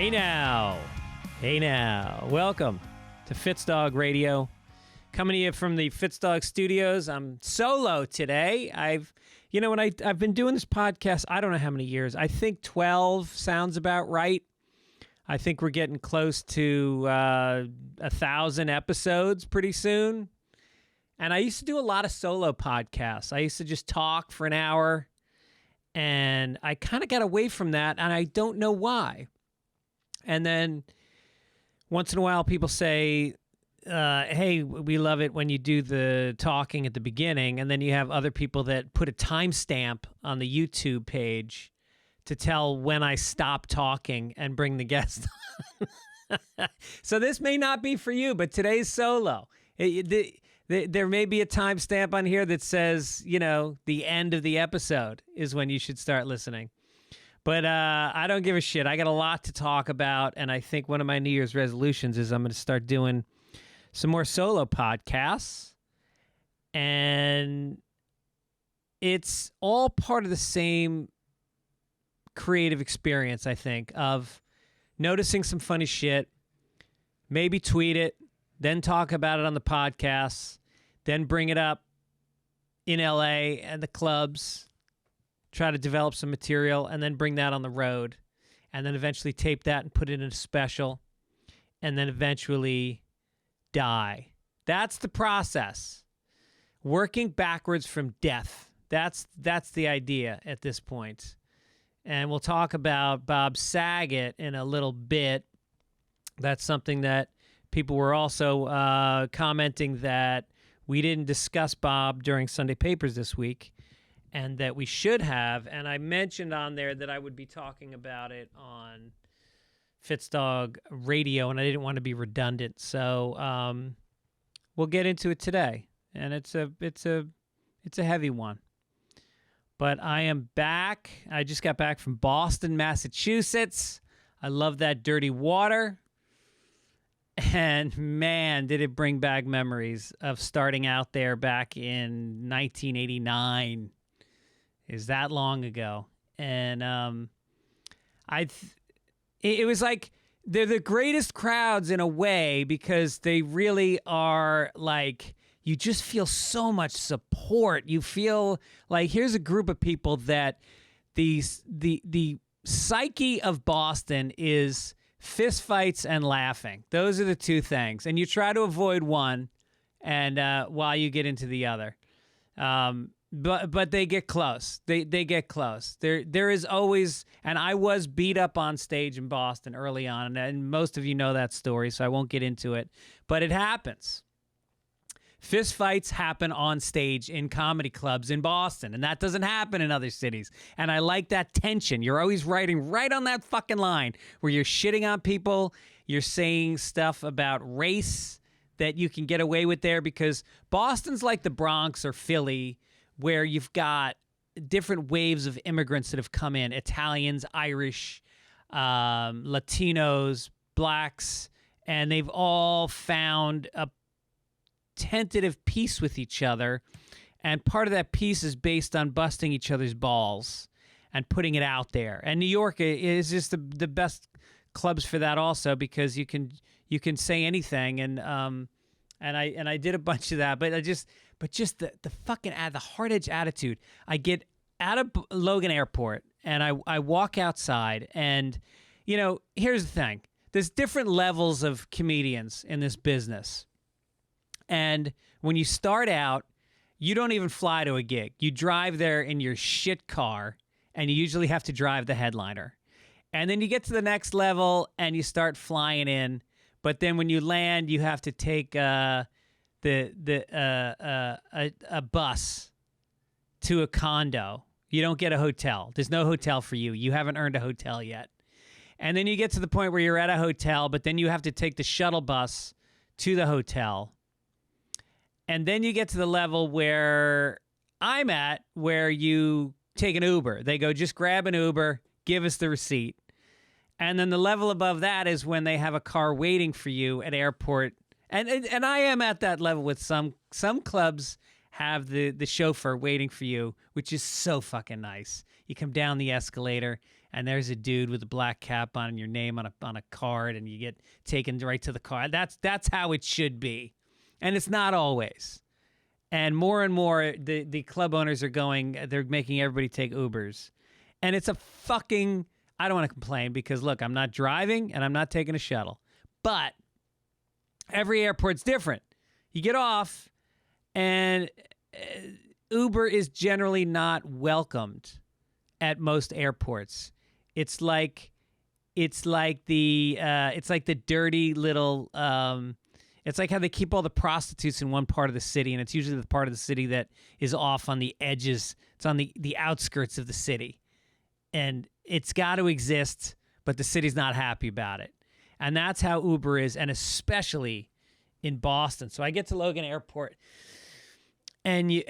Hey now. Hey now. Welcome to Fitzdog Radio. Coming to you from the Fitzdog studios. I'm solo today. I've been doing this podcast, I don't know how many years. I think 12 sounds about right. I think we're getting close to 1,000 episodes pretty soon. And I used to do a lot of solo podcasts. I used to just talk for an hour. And I kind of got away from that, and I don't know why. And then once in a while, people say, hey, we love it when you do the talking at the beginning. And then you have other people that put a timestamp on the YouTube page to tell when I stop talking and bring the guest on. So this may not be for you, but today's solo. There may be a timestamp on here that says, the end of the episode is when you should start listening. But I don't give a shit. I got a lot to talk about, and I think one of my New Year's resolutions is I'm going to start doing some more solo podcasts. And it's all part of the same creative experience, I think, of noticing some funny shit, maybe tweet it, then talk about it on the podcast, then bring it up in LA and the clubs, try to develop some material, and then bring that on the road, and then eventually tape that and put it in a special, and then eventually die. That's the process. Working backwards from death. That's the idea at this point. And we'll talk about Bob Saget in a little bit. That's something that people were also commenting that we didn't discuss Bob during Sunday Papers this week, and that we should have. And I mentioned on there that I would be talking about it on Fitzdog Radio, and I didn't want to be redundant. So we'll get into it today, and it's a heavy one. But I am back. I just got back from Boston, Massachusetts. I love that dirty water. And man, did it bring back memories of starting out there back in 1989. Is that long ago? And it was like they're the greatest crowds in a way, because they really are like, you just feel so much support. You feel like here's a group of people that the psyche of Boston is fist fights and laughing. Those are the two things. And you try to avoid one and while you get into the other. But they get close. They get close. There is always, and I was beat up on stage in Boston early on, and most of you know that story, so I won't get into it. But it happens. Fist fights happen on stage in comedy clubs in Boston, and that doesn't happen in other cities. And I like that tension. You're always writing right on that fucking line where you're shitting on people, you're saying stuff about race that you can get away with there, because Boston's like the Bronx or Philly, where you've got different waves of immigrants that have come in, Italians, Irish, Latinos, blacks, and they've all found a tentative peace with each other, and part of that peace is based on busting each other's balls and putting it out there. And New York is just the best clubs for that also, because you can say anything, and I did a bunch of that, but just the fucking the hard edge attitude. I get out of Logan Airport and I walk outside, and here's the thing: there's different levels of comedians in this business. And when you start out, you don't even fly to a gig. You drive there in your shit car, and you usually have to drive the headliner. And then you get to the next level, and you start flying in. But then when you land, you have to take a bus to a condo. You don't get a hotel. There's no hotel for you. You haven't earned a hotel yet. And then you get to the point where you're at a hotel, but then you have to take the shuttle bus to the hotel. And then you get to the level where I'm at, where you take an Uber. They go, just grab an Uber, give us the receipt. And then the level above that is when they have a car waiting for you at airport. And I am at that level with some clubs have the chauffeur waiting for you, which is so fucking nice. You come down the escalator and there's a dude with a black cap on and your name on a card, and you get taken right to the car. That's how it should be, and it's not always. And more, the club owners are they're making everybody take Ubers, and it's a fucking. I don't want to complain because look, I'm not driving and I'm not taking a shuttle, but every airport's different. You get off, and Uber is generally not welcomed at most airports. It's like the dirty little. It's like how they keep all the prostitutes in one part of the city, and it's usually the part of the city that is off on the edges. It's on the outskirts of the city, and it's got to exist, but the city's not happy about it. And that's how Uber is, and especially in Boston. So I get to Logan Airport, and you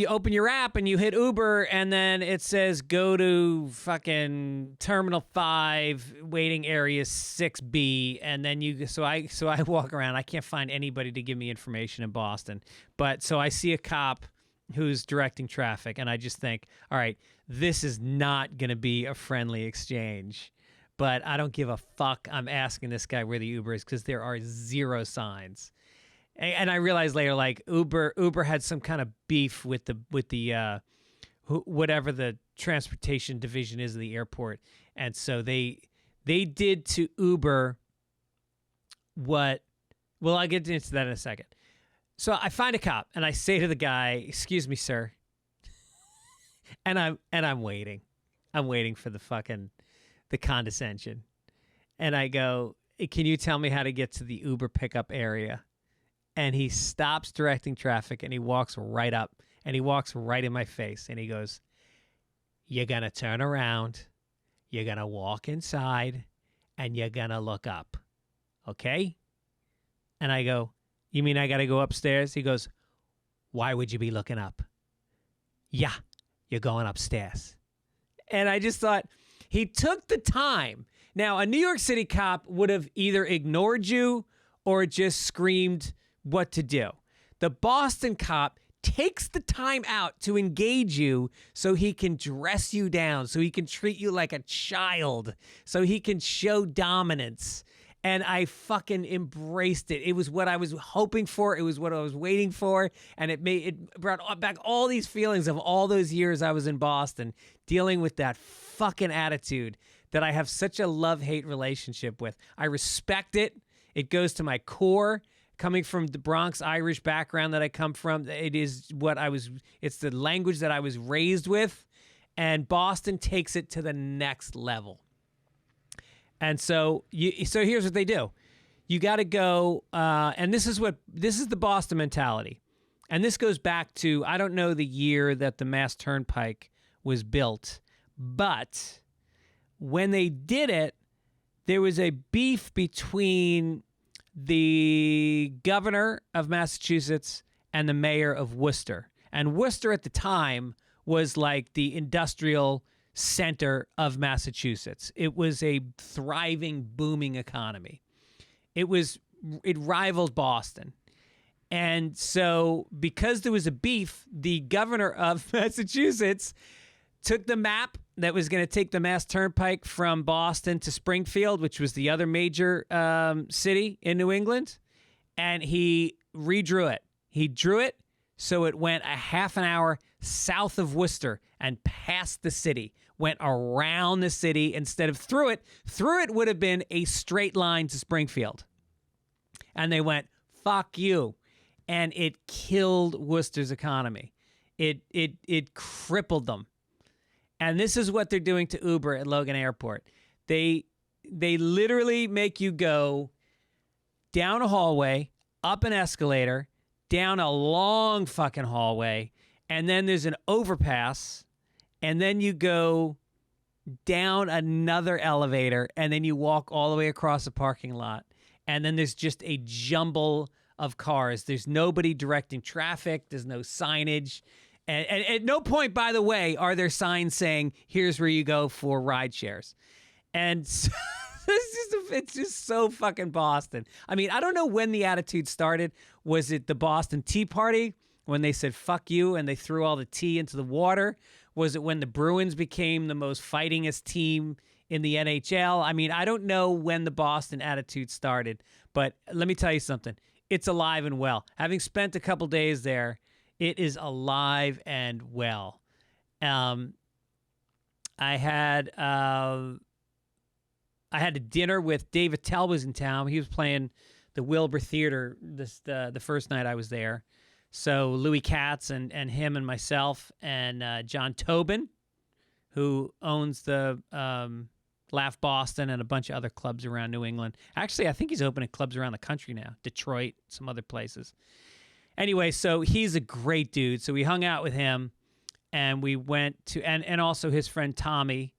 open your app and you hit Uber, and then it says go to fucking Terminal 5, waiting area 6B, and then so I walk around. I can't find anybody to give me information in Boston, but so I see a cop who's directing traffic, and I just think, all right, this is not going to be a friendly exchange. But I don't give a fuck. I'm asking this guy where the Uber is because there are zero signs. And I realized later, like Uber had some kind of beef with the whatever the transportation division is of the airport, and so they did to Uber what. Well, I'll get into that in a second. So I find a cop and I say to the guy, "Excuse me, sir," and I'm waiting. I'm waiting for the condescension, and I go, "Can you tell me how to get to the Uber pickup area?" And he stops directing traffic, and he walks right up, and he walks right in my face, and he goes, "You're going to turn around, you're going to walk inside, and you're going to look up, okay?" And I go, "You mean I got to go upstairs?" He goes, "Why would you be looking up?" "Yeah, you're going upstairs." And I just thought, he took the time. Now, a New York City cop would have either ignored you or just screamed what to do. The Boston cop takes the time out to engage you so he can dress you down, so he can treat you like a child, so he can show dominance. And I fucking embraced it. It was what I was hoping for. It was what I was waiting for. And it brought back all these feelings of all those years I was in Boston dealing with that fucking attitude that I have such a love-hate relationship with. I respect it. It goes to my core. Coming from the Bronx Irish background that I come from, it's the language that I was raised with. And Boston takes it to the next level. And so here's what they do. You got to go, and this is the Boston mentality. And this goes back to, I don't know the year that the Mass Turnpike was built, but when they did it, there was a beef between the governor of Massachusetts and the mayor of Worcester. And Worcester at the time was like the industrial center of Massachusetts. It was a thriving, booming economy. It rivaled Boston. And so because there was a beef, the governor of Massachusetts took the map that was going to take the Mass Turnpike from Boston to Springfield, which was the other major city in New England, and he redrew it. He drew it so it went a half an hour south of Worcester and past the city, went around the city instead of through it. Through it would have been a straight line to Springfield. And they went, fuck you. And it killed Worcester's economy. It crippled them. And this is what they're doing to Uber at Logan Airport. They literally make you go down a hallway, up an escalator, down a long fucking hallway, and then there's an overpass, and then you go down another elevator, and then you walk all the way across a parking lot, and then there's just a jumble of cars. There's nobody directing traffic. There's no signage. And at no point, by the way, are there signs saying, here's where you go for ride shares. And so, it's just so fucking Boston. I mean, I don't know when the attitude started. Was it the Boston Tea Party? when they said fuck you and they threw all the tea into the water? Was it when the Bruins became the most fightingest team in the NHL? I mean, I don't know when the Boston attitude started, but let me tell you something. It's alive and well. Having spent a couple days there, it is alive and well. I had a dinner with Dave Attell was in town. He was playing the Wilbur Theater the first night I was there. So Louie Katz and him and myself and John Tobin, who owns the Laugh Boston and a bunch of other clubs around New England. Actually, I think he's opening clubs around the country now. Detroit, some other places. Anyway, so he's a great dude. So we hung out with him, and we went to and also his friend Tommy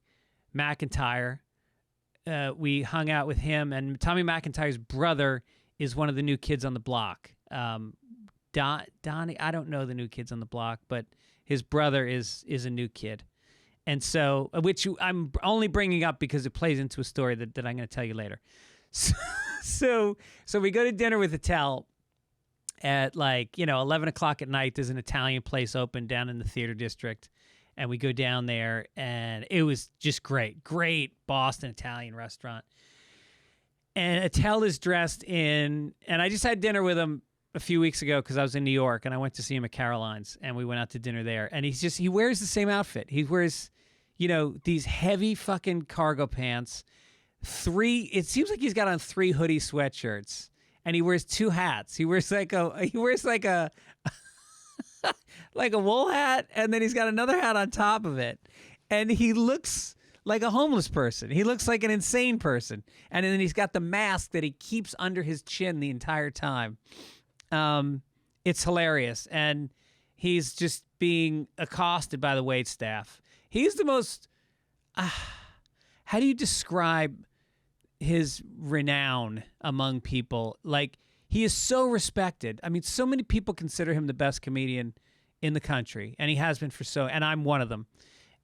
McIntyre. We hung out with him, and Tommy McIntyre's brother is one of the new kids on the block. Donnie, I don't know the new kids on the block, but his brother is a new kid. And so, which I'm only bringing up because it plays into a story that I'm going to tell you later. So we go to dinner with Attell at 11 o'clock at night. There's an Italian place open down in the theater district. And we go down there, and it was just great. Great Boston Italian restaurant. And Attell is dressed in, and I just had dinner with him a few weeks ago because I was in New York, and I went to see him at Caroline's, and we went out to dinner there. And he wears the same outfit. He wears, these heavy fucking cargo pants. It seems like he's got on 3 hoodie sweatshirts, and he wears 2 hats. He wears like a like a wool hat, and then he's got another hat on top of it. And he looks like a homeless person. He looks like an insane person. And then he's got the mask that he keeps under his chin the entire time. It's hilarious. And he's just being accosted by the waitstaff. He's the most... how do you describe his renown among people? Like, he is so respected. I mean, so many people consider him the best comedian in the country, and he has been and I'm one of them.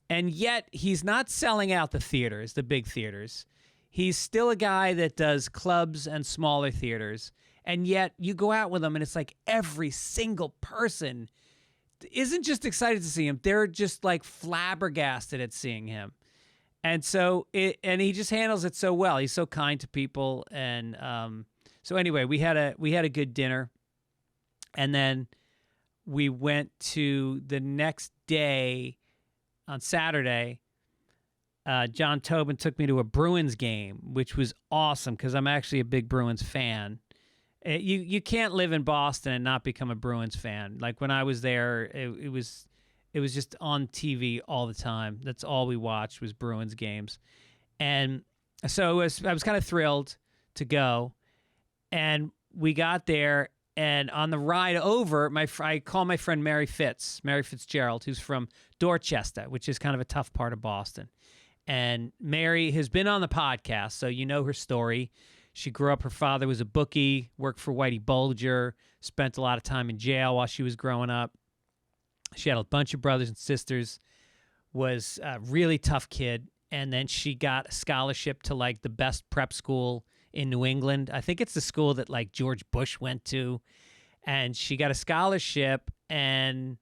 And yet, he's not selling out the theaters, the big theaters. He's still a guy that does clubs and smaller theaters, and yet you go out with him, and it's like every single person isn't just excited to see him. They're just like flabbergasted at seeing him. And so, he just handles it so well. He's so kind to people, and so anyway, we had a good dinner, and then we went to the next day on Saturday. John Tobin took me to a Bruins game, which was awesome because I'm actually a big Bruins fan. You can't live in Boston and not become a Bruins fan. Like when I was there, it was just on TV all the time. That's all we watched was Bruins games, and so I was kind of thrilled to go. And we got there, and on the ride over, I call my friend Mary Fitzgerald, who's from Dorchester, which is kind of a tough part of Boston. And Mary has been on the podcast, so you know her story. She grew up, her father was a bookie, worked for Whitey Bulger, spent a lot of time in jail while she was growing up. She had a bunch of brothers and sisters, was a really tough kid, and then she got a scholarship to like the best prep school in New England. I think it's the school that like George Bush went to. And she got a scholarship and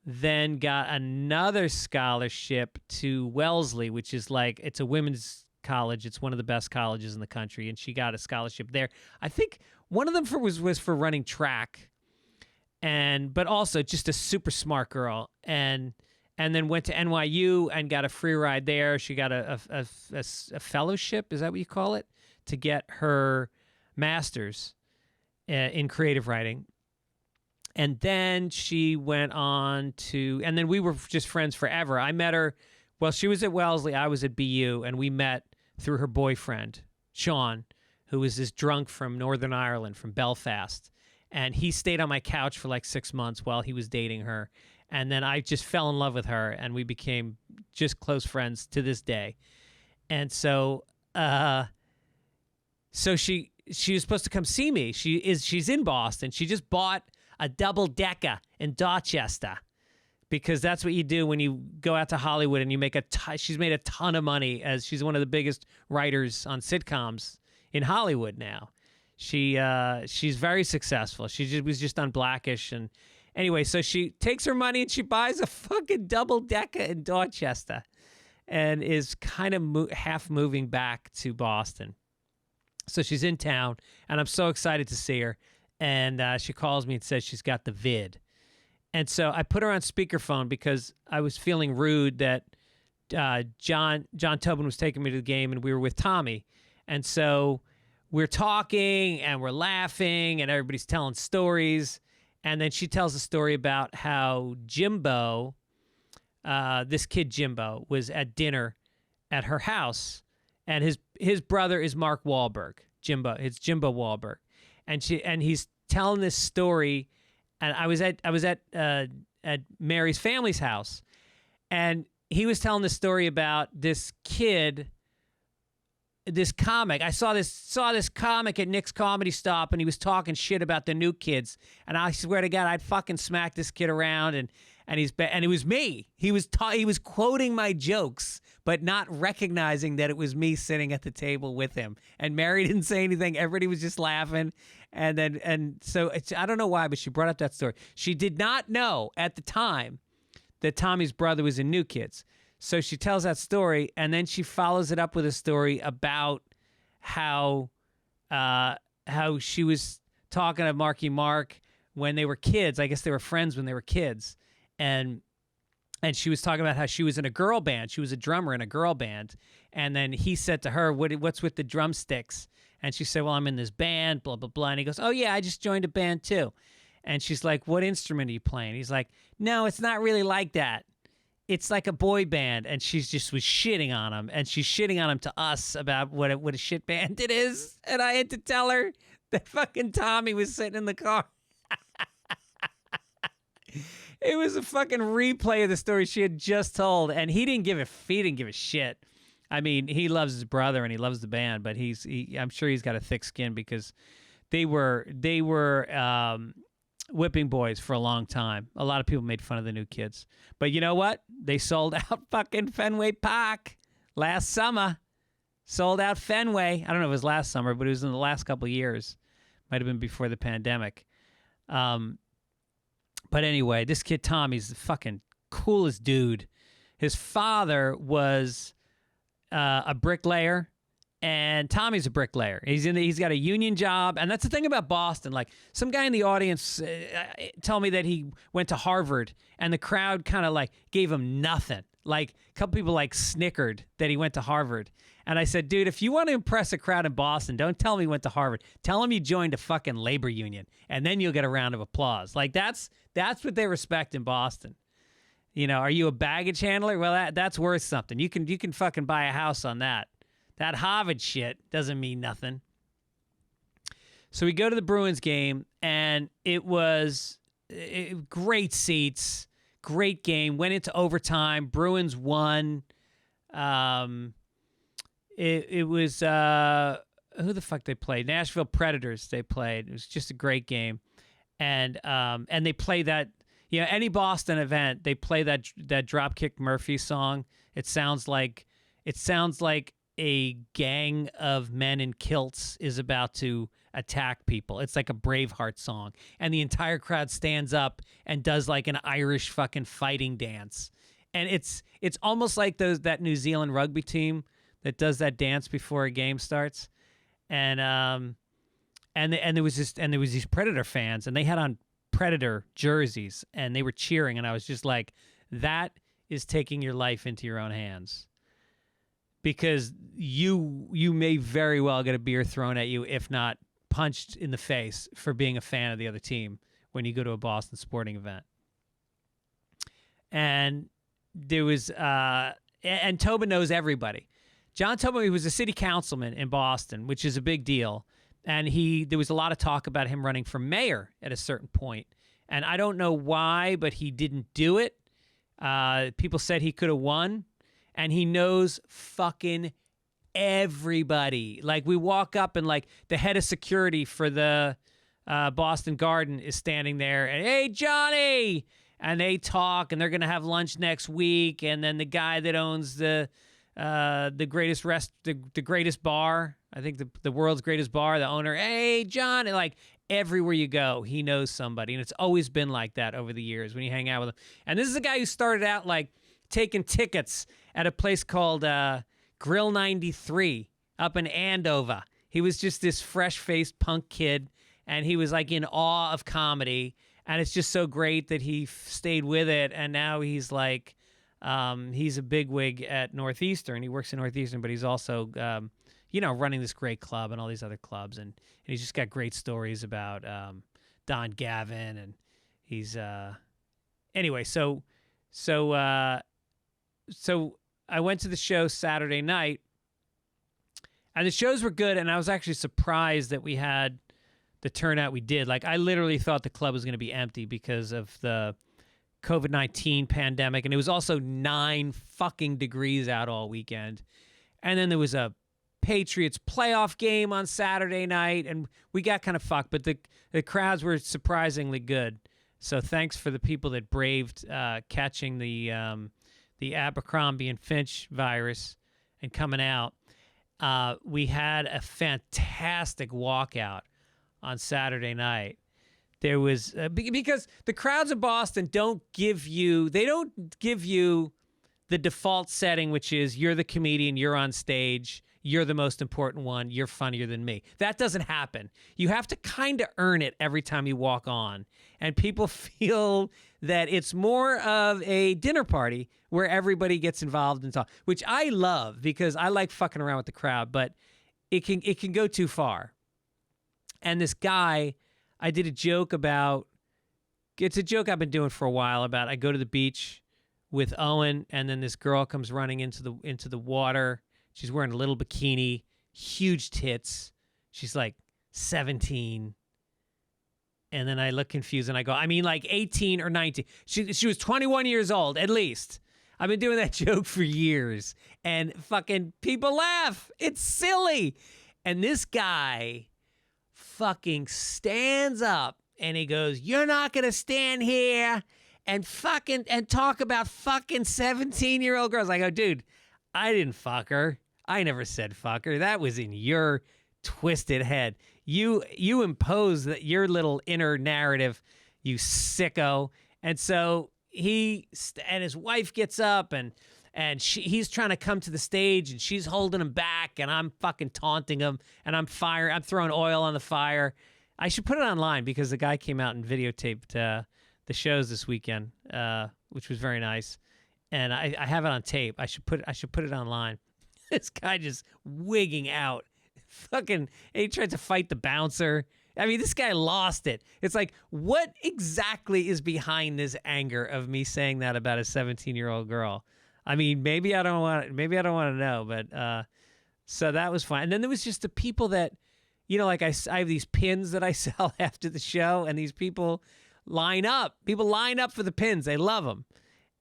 then got another scholarship to Wellesley, which is like, it's a women's college. It's one of the best colleges in the country. And she got a scholarship there. I think one of them was for running track, but also just a super smart girl. And then went to NYU and got a free ride there. She got a fellowship. Is that what you call it? To get her master's in creative writing. And then she went on and then we were just friends forever. I met her, she was at Wellesley, I was at BU, and we met through her boyfriend, Sean, who was this drunk from Northern Ireland, from Belfast. And he stayed on my couch for like 6 months while he was dating her. And then I just fell in love with her, and we became just close friends to this day. And so, she was supposed to come see me. She's in Boston. She just bought a double-decker in Dorchester because that's what you do when you go out to Hollywood and you make she's made a ton of money as she's one of the biggest writers on sitcoms in Hollywood now. She's very successful. She was just on Blackish, and Anyway, so she takes her money and she buys a fucking double-decker in Dorchester and is kind of half moving back to Boston. So she's in town, and I'm so excited to see her. And she calls me and says she's got the vid. And so I put her on speakerphone because I was feeling rude that John Tobin was taking me to the game, and we were with Tommy. And so we're talking, and we're laughing, and everybody's telling stories. And then she tells a story about how Jimbo, this kid Jimbo, was at dinner at her house, and his brother is Mark Wahlberg. It's Jimbo Wahlberg, and he's telling this story, and I was at Mary's family's house, and he was telling this story about this kid, this comic. I saw this comic at Nick's Comedy Stop, and he was talking shit about the new kids, and I swear to God, I'd fucking smack this kid around, and it was me. He was quoting my jokes, but not recognizing that it was me sitting at the table with him. And Mary didn't say anything. Everybody was just laughing. And so I don't know why, but she brought up that story. She did not know at the time that Tommy's brother was in New Kids. So she tells that story, and then she follows it up with a story about how she was talking to Marky Mark when they were kids. I guess they were friends when they were kids. And she was talking about how she was in a girl band. She was a drummer in a girl band. And then he said to her, what's with the drumsticks? And she said, well, I'm in this band, blah, blah, blah. And he goes, oh, yeah, I just joined a band too. And she's like, what instrument are you playing? He's like, no, it's not really like that. It's like a boy band. And she just was shitting on him. And she's shitting on him to us about what a shit band it is. And I had to tell her that fucking Tommy was sitting in the car. It was a fucking replay of the story she had just told, and he didn't give a shit. I mean, he loves his brother and he loves the band, but I'm sure he's got a thick skin because they were whipping boys for a long time. A lot of people made fun of the New Kids, but you know what? They sold out fucking Fenway Park last summer. Sold out Fenway. I don't know if it was last summer, but it was in the last couple of years. Might have been before the pandemic. But anyway, this kid Tommy's the fucking coolest dude. His father was a bricklayer, and Tommy's a bricklayer. He's got a union job, and that's the thing about Boston. Like, some guy in the audience told me that he went to Harvard, and the crowd kind of like gave him nothing. Like, a couple people like snickered that he went to Harvard. And I said, dude, if you want to impress a crowd in Boston, don't tell him he went to Harvard. Tell him you joined a fucking labor union, and then you'll get a round of applause. Like, that's what they respect in Boston. You know, are you a baggage handler? Well, that's worth something. You can fucking buy a house on that. That Harvard shit doesn't mean nothing. So we go to the Bruins game, and it was great seats, great game. Went into overtime. Bruins won. It was who the fuck they played? Nashville Predators. They played. It was just a great game, and they play that. You know, any Boston event, they play that Dropkick Murphy song. It sounds like a gang of men in kilts is about to attack people. It's like a Braveheart song, and the entire crowd stands up and does like an Irish fucking fighting dance, and it's almost like that New Zealand rugby team that does that dance before a game starts, and there was these Predator fans, and they had on Predator jerseys, and they were cheering, and I was just like, that is taking your life into your own hands, because you may very well get a beer thrown at you, if not punched in the face, for being a fan of the other team when you go to a Boston sporting event. And there was and Tobin knows everybody. John Tobin, he was a city councilman in Boston, which is a big deal. And there was a lot of talk about him running for mayor at a certain point. And I don't know why, but he didn't do it. People said he could have won. And he knows fucking everybody. Like, we walk up and like the head of security for the Boston Garden is standing there. And, hey, Johnny! And they talk, and they're going to have lunch next week. And then the guy that owns the greatest bar, I think the world's greatest bar, the owner, hey, John, and like everywhere you go, he knows somebody. And it's always been like that over the years when you hang out with him. And this is a guy who started out like taking tickets at a place called Grill 93 up in Andover. He was just this fresh-faced punk kid, and he was like in awe of comedy. And it's just so great that he stayed with it. And now he's like, he's a bigwig at Northeastern. He works at Northeastern, but he's also, running this great club and all these other clubs. And he's just got great stories about Don Gavin. And he's, anyway, so I went to the show Saturday night, and the shows were good. And I was actually surprised that we had the turnout we did. Like, I literally thought the club was going to be empty because of the COVID-19 pandemic. And it was also 9 fucking degrees out all weekend. And then there was a Patriots playoff game on Saturday night, and we got kind of fucked, but the crowds were surprisingly good. So thanks for the people that braved catching the Abercrombie and Finch virus and coming out. We had a fantastic walkout on Saturday night. There was because the crowds of Boston don't give you the default setting, which is you're the comedian, you're on stage, you're the most important one, you're funnier than me. That doesn't happen. You have to kind of earn it every time you walk on. And people feel that it's more of a dinner party where everybody gets involved and talk, which I love because I like fucking around with the crowd, but it can go too far. And this guy, I did a joke about, it's a joke I've been doing for a while about, I go to the beach with Owen, and then this girl comes running into the water. She's wearing a little bikini, huge tits. She's like 17. And then I look confused and I go, I mean like 18 or 19. She was 21 years old, at least. I've been doing that joke for years. And fucking people laugh. It's silly. And this guy fucking stands up and he goes, you're not going to stand here and talk about fucking 17-year-old girls. I go, dude, I didn't fuck her. I never said fuck her. That was in your twisted head. You impose that your little inner narrative, you sicko. And so and his wife gets up and he's trying to come to the stage and she's holding him back and I'm fucking taunting him and I'm throwing oil on the fire. I should put it online because the guy came out and videotaped the shows this weekend, which was very nice. And I have it on tape. I should put it online. This guy just wigging out. Fucking, he tried to fight the bouncer. I mean, this guy lost it. It's like, what exactly is behind this anger of me saying that about a 17-year-old girl? I mean, maybe I don't want to know, but so that was fine. And then there was just the people that, like I have these pins that I sell after the show, and these people line up. People line up for the pins. They love them.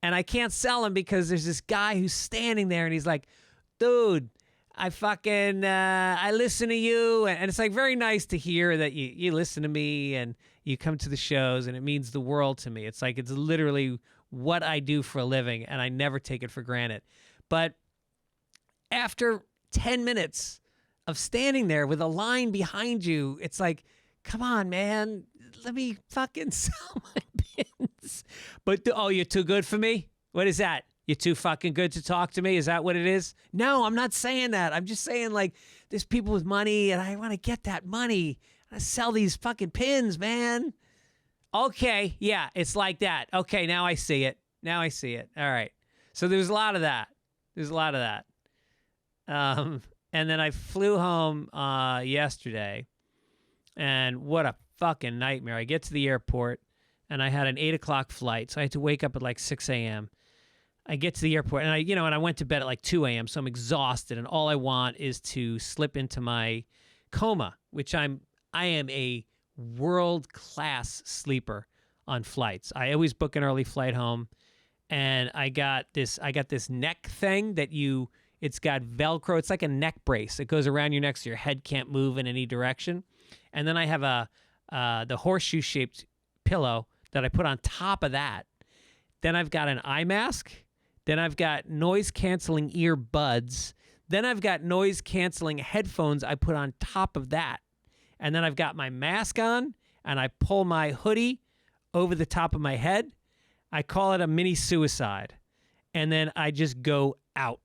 And I can't sell them because there's this guy who's standing there and he's like, dude, I fucking, I listen to you. And it's like very nice to hear that you listen to me and you come to the shows, and it means the world to me. It's like, it's literally what I do for a living, and I never take it for granted. But after 10 minutes of standing there with a line behind you, it's like, come on, man, let me fucking sell my pins. But, you're too good for me? What is that? You're too fucking good to talk to me? Is that what it is? No, I'm not saying that. I'm just saying, like, there's people with money, and I want to get that money. I sell these fucking pins, man. Okay, yeah, it's like that. Okay, now I see it. All right. So there's a lot of that. And then I flew home yesterday, and what a fucking nightmare. I get to the airport, and I had an 8 o'clock flight, so I had to wake up at like 6 a.m. I get to the airport, and I went to bed at like 2 a.m., so I'm exhausted, and all I want is to slip into my coma, which I am a world-class sleeper on flights. I always book an early flight home, and I got this neck thing that it's got Velcro. It's like a neck brace. It goes around your neck so your head can't move in any direction. And then I have the horseshoe-shaped pillow that I put on top of that. Then I've got an eye mask. Then I've got noise-canceling earbuds. Then I've got noise-canceling headphones I put on top of that. and then I've got my mask on, and I pull my hoodie over the top of my head. I call it a mini suicide, and then I just go out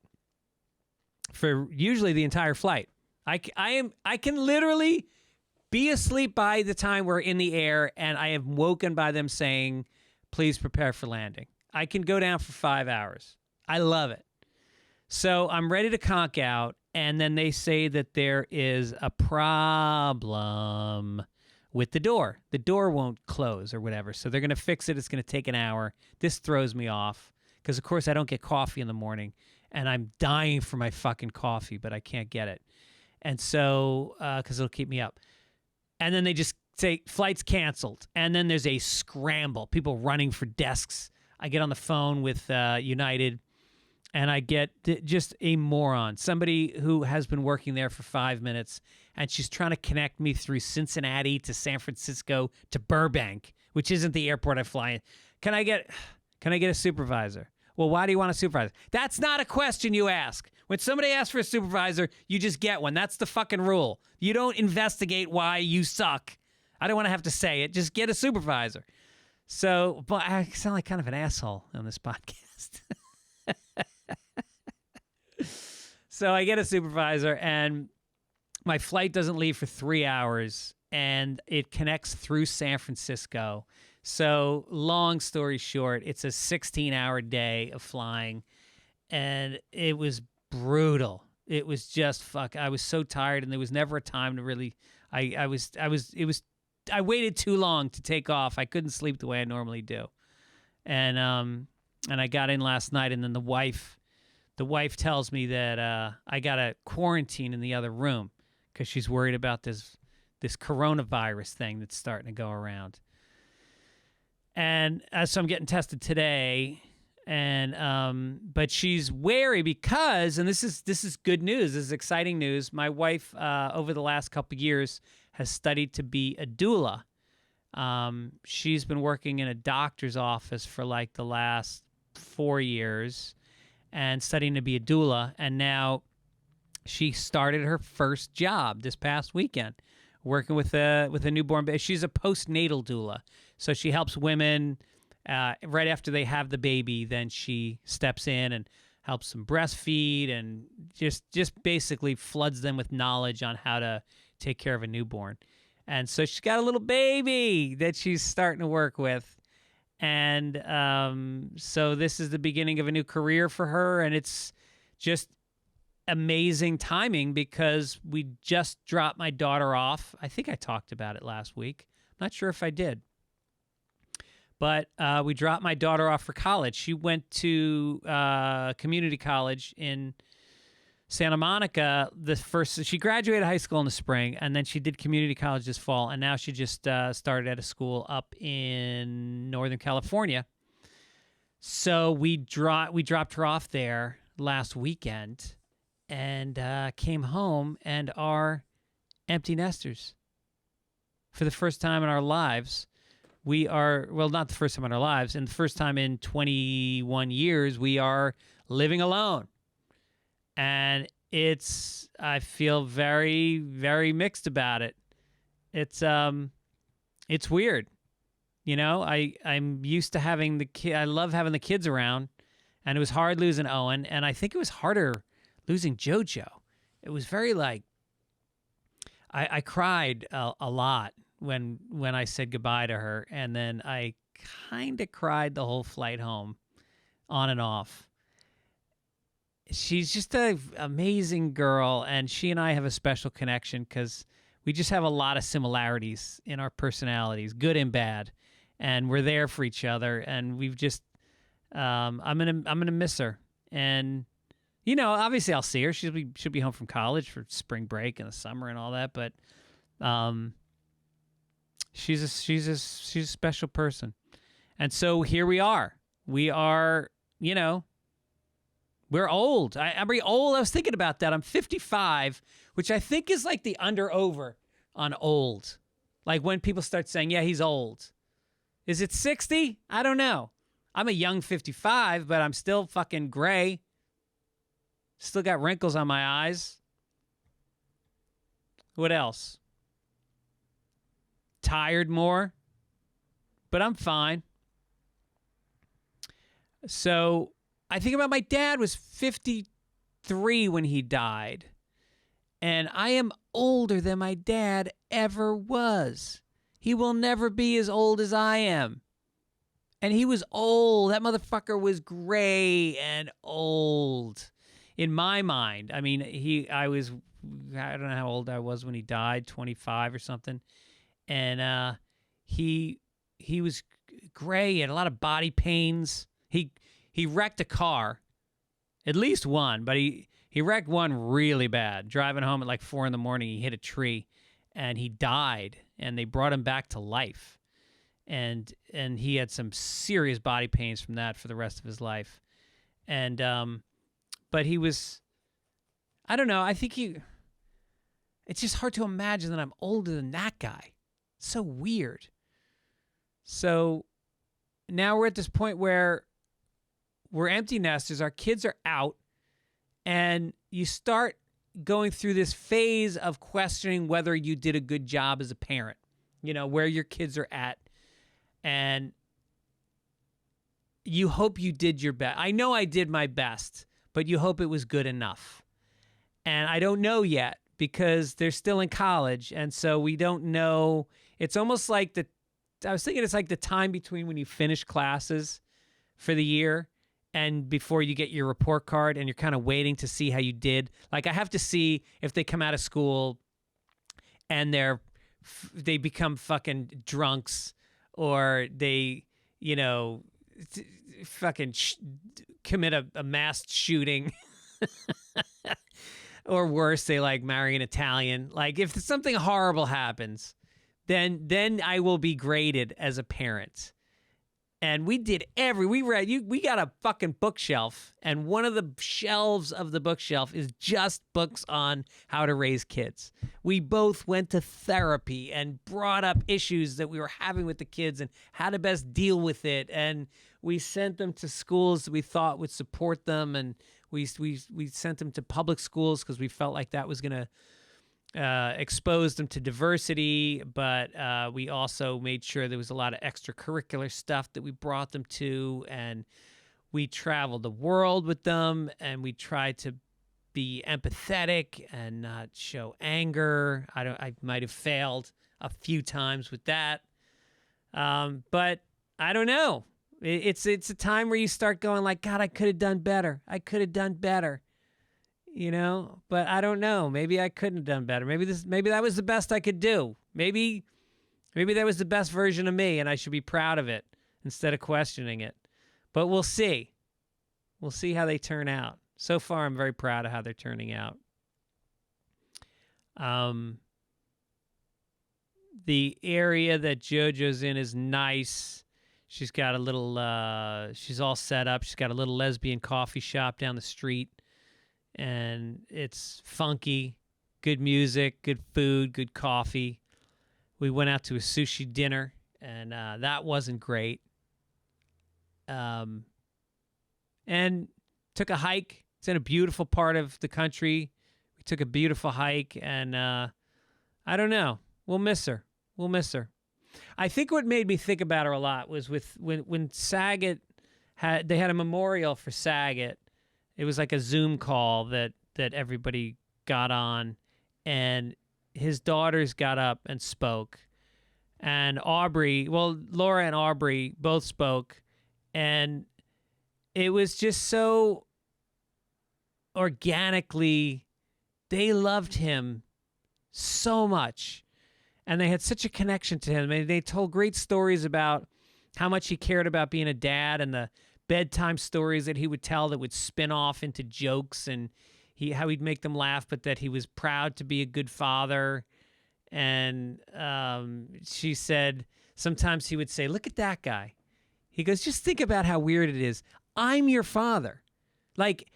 for usually the entire flight. I can literally be asleep by the time we're in the air, and I am woken by them saying, please prepare for landing. I can go down for 5 hours. I love it. So I'm ready to conk out, and then they say that there is a problem with the door. The door won't close or whatever, so they're going to fix it. It's going to take an hour. This throws me off because, of course, I don't get coffee in the morning, and I'm dying for my fucking coffee, but I can't get it. And so, because it'll keep me up. And then they just say, flight's canceled. And then there's a scramble, people running for desks. I get on the phone with United, and I get just a moron, somebody who has been working there for 5 minutes, and she's trying to connect me through Cincinnati to San Francisco to Burbank, which isn't the airport I fly in. Can I get a supervisor? Well, why do you want a supervisor? That's not a question you ask. When somebody asks for a supervisor, you just get one. That's the fucking rule. You don't investigate why you suck. I don't want to have to say it. Just get a supervisor. So, but I sound like kind of an asshole on this podcast. So I get a supervisor, and my flight doesn't leave for 3 hours, and it connects through San Francisco. So long story short, it's a 16-hour day of flying, and it was brutal. It was just fuck. I was so tired, and there was never a time to really. I waited too long to take off. I couldn't sleep the way I normally do, and I got in last night, and then the wife tells me that I got to quarantine in the other room because she's worried about this coronavirus thing that's starting to go around. And so I'm getting tested today, and but she's wary because, and this is good news. This is exciting news. My wife, over the last couple of years, has studied to be a doula. She's been working in a doctor's office for like the last 4 years, and studying to be a doula. And now she started her first job this past weekend, working with a newborn baby. She's a postnatal doula. So she helps women right after they have the baby. Then she steps in and helps them breastfeed and just basically floods them with knowledge on how to take care of a newborn. And so she's got a little baby that she's starting to work with. And so this is the beginning of a new career for her. And it's just amazing timing because we just dropped my daughter off. I think I talked about it last week. I'm not sure if I did. But we dropped my daughter off for college. She went to community college in Santa Monica. She graduated high school in the spring, and then she did community college this fall, and now she just started at a school up in Northern California. So we dropped her off there last weekend, and came home and are empty nesters for the first time in our lives. We are, well, not the first time in our lives, and the first time in 21 years, we are living alone. And I feel very, very mixed about it. It's weird. You know, I'm used to having I love having the kids around, and it was hard losing Owen, and I think it was harder losing JoJo. It was very I cried a lot when I said goodbye to her, and then I kind of cried the whole flight home, on and off. She's just an amazing girl, and she and I have a special connection because we just have a lot of similarities in our personalities, good and bad, and we're there for each other. And we've just, I'm gonna miss her, and you know, obviously I'll see her. She'll be home from college for spring break in the summer and all that, but she's a special person. And so here we are. We are, you know, we're old. I'm very old. I was thinking about that. I'm 55, which I think is like the under-over on old. Like when people start saying, yeah, he's old. Is it 60? I don't know. I'm a young 55, but I'm still fucking gray. Still got wrinkles on my eyes. What else? tired more, but I'm fine. So I think about my dad was 53 when he died, and I am older than my dad ever was. He will never be as old as I am. And he was old. That motherfucker was gray and old in my mind. I mean, I don't know how old I was when he died, 25 or something. And he was gray. He had a lot of body pains. He wrecked a car, at least one, but he wrecked one really bad. Driving home at like 4 a.m, he hit a tree and he died, and they brought him back to life. And he had some serious body pains from that for the rest of his life. And but he was, I don't know, I think it's just hard to imagine that I'm older than that guy. It's so weird. So now we're at this point where we're empty nesters, our kids are out, and you start going through this phase of questioning whether you did a good job as a parent, where your kids are at. And you hope you did your best. I know I did my best, but you hope it was good enough. And I don't know yet because they're still in college, and so we don't know. It's almost like I was thinking it's like the time between when you finish classes for the year and before you get your report card, and you're kind of waiting to see how you did. Like, I have to see if they come out of school and they become fucking drunks, or they, fucking commit a mass shooting, or worse, they like marry an Italian. Like, if something horrible happens, then I will be graded as a parent. And we got a fucking bookshelf, and one of the shelves of the bookshelf is just books on how to raise kids. We both went to therapy and brought up issues that we were having with the kids and how to best deal with it. And we sent them to schools that we thought would support them, and we sent them to public schools because we felt like that was going to exposed them to diversity, but we also made sure there was a lot of extracurricular stuff that we brought them to, and we traveled the world with them, and we tried to be empathetic and not show anger. I might have failed a few times with that, but I don't know. It's a time where you start going like, God, I could have done better. I could have done better. But I don't know. Maybe I couldn't have done better. Maybe that was the best I could do. Maybe that was the best version of me, and I should be proud of it instead of questioning it. But we'll see. We'll see how they turn out. So far, I'm very proud of how they're turning out. The area that JoJo's in is nice. She's got a little, she's all set up. She's got a little lesbian coffee shop down the street. And it's funky, good music, good food, good coffee. We went out to a sushi dinner, and that wasn't great. And took a hike. It's in a beautiful part of the country. We took a beautiful hike, and I don't know. We'll miss her. We'll miss her. I think what made me think about her a lot was when Saget they had a memorial for Saget. It was like a Zoom call that everybody got on, and his daughters got up and spoke. And Laura and Aubrey both spoke, and it was just so organically, they loved him so much, and they had such a connection to him. They told great stories about how much he cared about being a dad, and the bedtime stories that he would tell that would spin off into jokes, and how he'd make them laugh, but that he was proud to be a good father. And she said sometimes he would say, look at that guy. He goes, just think about how weird it is. I'm your father. Like,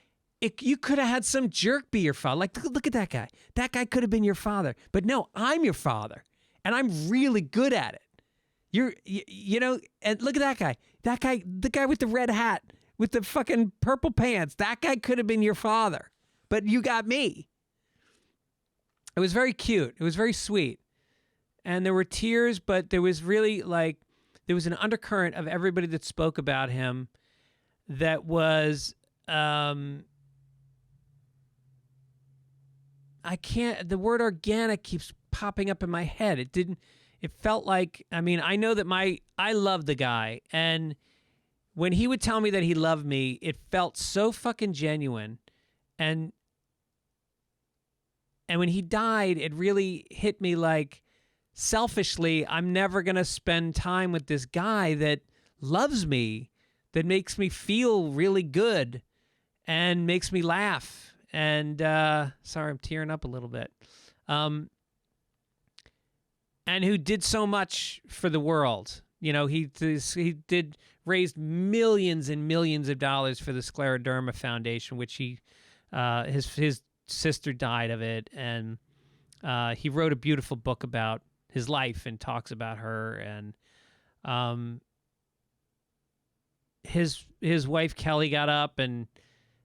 you could have had some jerk be your father. Like, look at that guy. That guy could have been your father. But no, I'm your father, and I'm really good at it. And look at that guy. That guy, the guy with the red hat, with the fucking purple pants. That guy could have been your father, but you got me. It was very cute. It was very sweet. and there were tears, but there was really like there was an undercurrent of everybody that spoke about him that was the word organic keeps popping up in my head. It felt like, I mean, I know that I love the guy, and when he would tell me that he loved me, it felt so fucking genuine. And when he died, it really hit me like, selfishly, I'm never going to spend time with this guy that loves me, that makes me feel really good and makes me laugh. And sorry, I'm tearing up a little bit. And who did so much for the world. You know, he did raised millions and millions of dollars for the Scleroderma Foundation, which his sister died of it, and he wrote a beautiful book about his life and talks about her. And his wife Kelly got up, and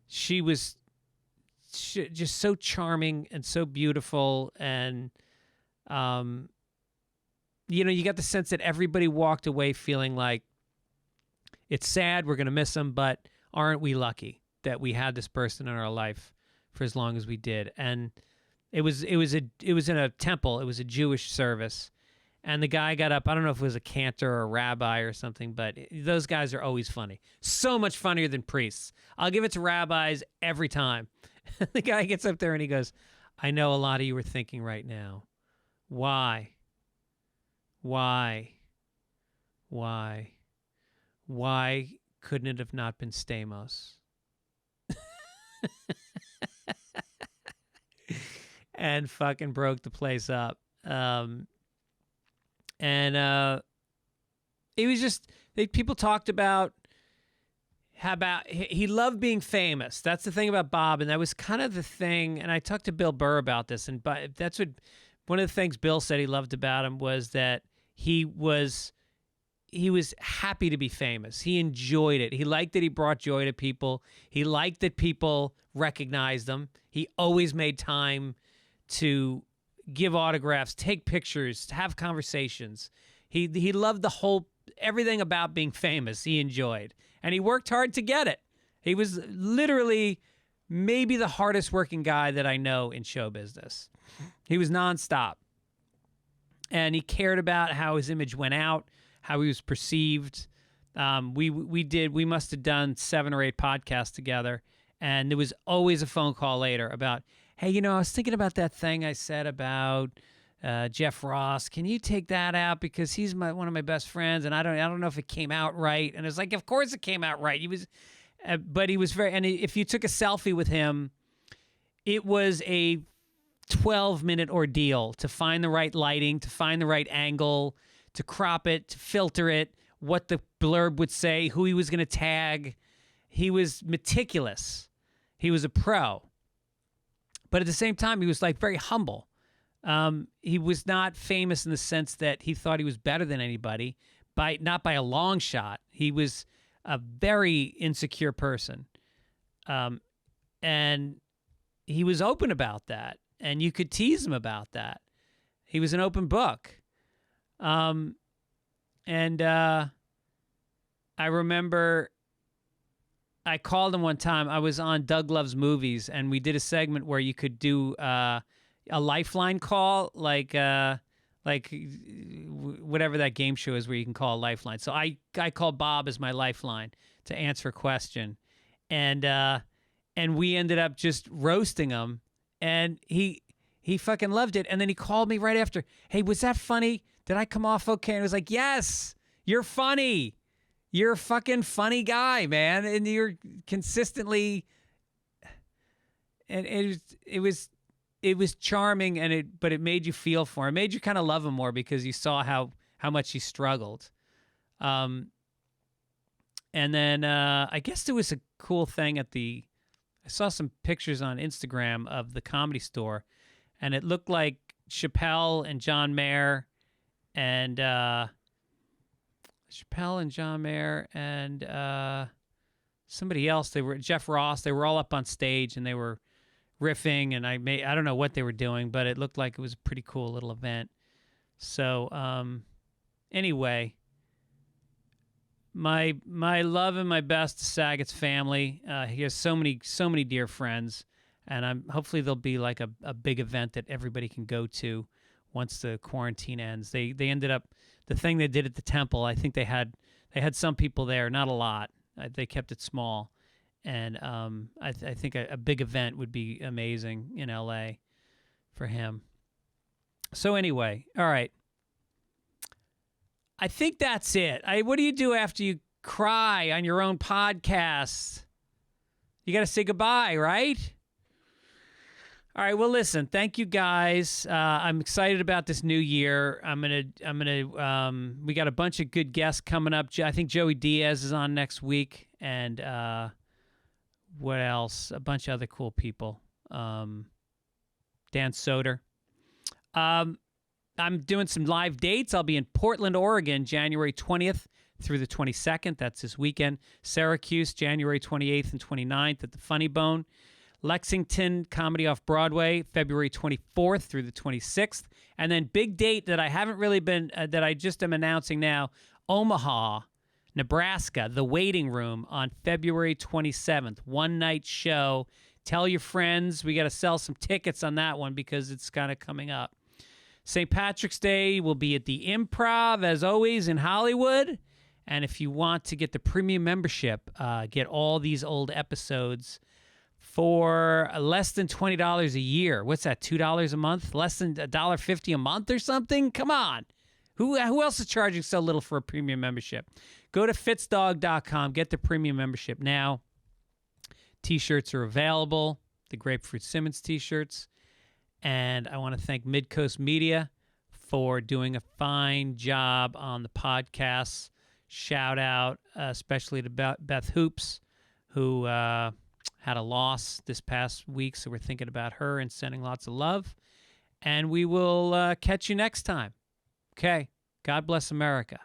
she was just so charming and so beautiful, and you know, you got the sense that everybody walked away feeling like it's sad, we're going to miss him, but aren't we lucky that we had this person in our life for as long as we did? And it was in a temple. It was a Jewish service, and the guy got up. I don't know if it was a cantor or a rabbi or something, but those guys are always funny. So much funnier than priests. I'll give it to rabbis every time. The guy gets up there and he goes, "I know a lot of you are thinking right now, why couldn't it have not been Stamos?" And fucking broke the place up. And it was just, people talked about he loved being famous. That's the thing about Bob, and that was kind of the thing. And I talked to Bill Burr about this, and that's what one of the things Bill said he loved about him was that he was happy to be famous. He enjoyed it. He liked that he brought joy to people. He liked that people recognized him. He always made time to give autographs, take pictures, have conversations. He loved everything about being famous. He enjoyed, and he worked hard to get it. He was literally maybe the hardest working guy that I know in show business. He was nonstop, and he cared about how his image went out, how he was perceived. We must have done 7 or 8 podcasts together, and there was always a phone call later about, "Hey, you know, I was thinking about that thing I said about Jeff Ross. Can you take that out, because he's one of my best friends, and I don't know if it came out right." And it's like, of course it came out right. He was, but he was very. And if you took a selfie with him, it was a 12-minute ordeal to find the right lighting, to find the right angle, to crop it, to filter it, what the blurb would say, who he was going to tag. He was meticulous. He was a pro. But at the same time, he was like very humble. He was not famous in the sense that he thought he was better than anybody, not by a long shot. He was a very insecure person. And he was open about that. And you could tease him about that. He was an open book. I remember I called him one time. I was on Doug Loves Movies, and we did a segment where you could do a lifeline call, like whatever that game show is where you can call a lifeline. So I called Bob as my lifeline to answer a question, and we ended up just roasting him, and he fucking loved it. And then he called me right after. "Hey, was that funny? Did I come off okay?" And I was like, "Yes, you're funny. You're a fucking funny guy, man, and you're consistently." And it was charming, but it made you feel for him. It made you kind of love him more because you saw how much he struggled. And then I guess there was a cool thing I saw some pictures on Instagram of the Comedy Store, and it looked like Chappelle and John Mayer and somebody else. They were Jeff Ross. They were all up on stage, and they were riffing, and I don't know what they were doing, but it looked like it was a pretty cool little event. So anyway, my love and my best to Saget's family. He has so many dear friends, and hopefully there'll be like a big event that everybody can go to once the quarantine ends. They ended up, the thing they did at the temple, I think they had some people there, not a lot. They kept it small, and I think a big event would be amazing in LA for him. So anyway, all right. I think that's it. What do you do after you cry on your own podcast? You got to say goodbye, right? All right. Well, listen. Thank you, guys. I'm excited about this new year. We got a bunch of good guests coming up. I think Joey Diaz is on next week, and what else? A bunch of other cool people. Dan Soder. I'm doing some live dates. I'll be in Portland, Oregon, January 20th through the 22nd. That's this weekend. Syracuse, January 28th and 29th at the Funny Bone. Lexington Comedy Off Broadway, February 24th through the 26th. And then big date that I haven't really been, that I just am announcing now, Omaha, Nebraska, The Waiting Room on February 27th. One-night show. Tell your friends. We got to sell some tickets on that one because it's kind of coming up. St. Patrick's Day will be at the Improv, as always, in Hollywood. And if you want to get the premium membership, get all these old episodes for less than $20 a year. What's that, $2 a month? Less than $1.50 a month or something? Come on. Who else is charging so little for a premium membership? Go to Fitzdog.com. Get the premium membership now. T-shirts are available, the Grapefruit Simmons T-shirts. And I want to thank Midcoast Media for doing a fine job on the podcasts. Shout out especially to Beth Hoops, who had a loss this past week, so we're thinking about her and sending lots of love. And we will catch you next time. Okay. God bless America.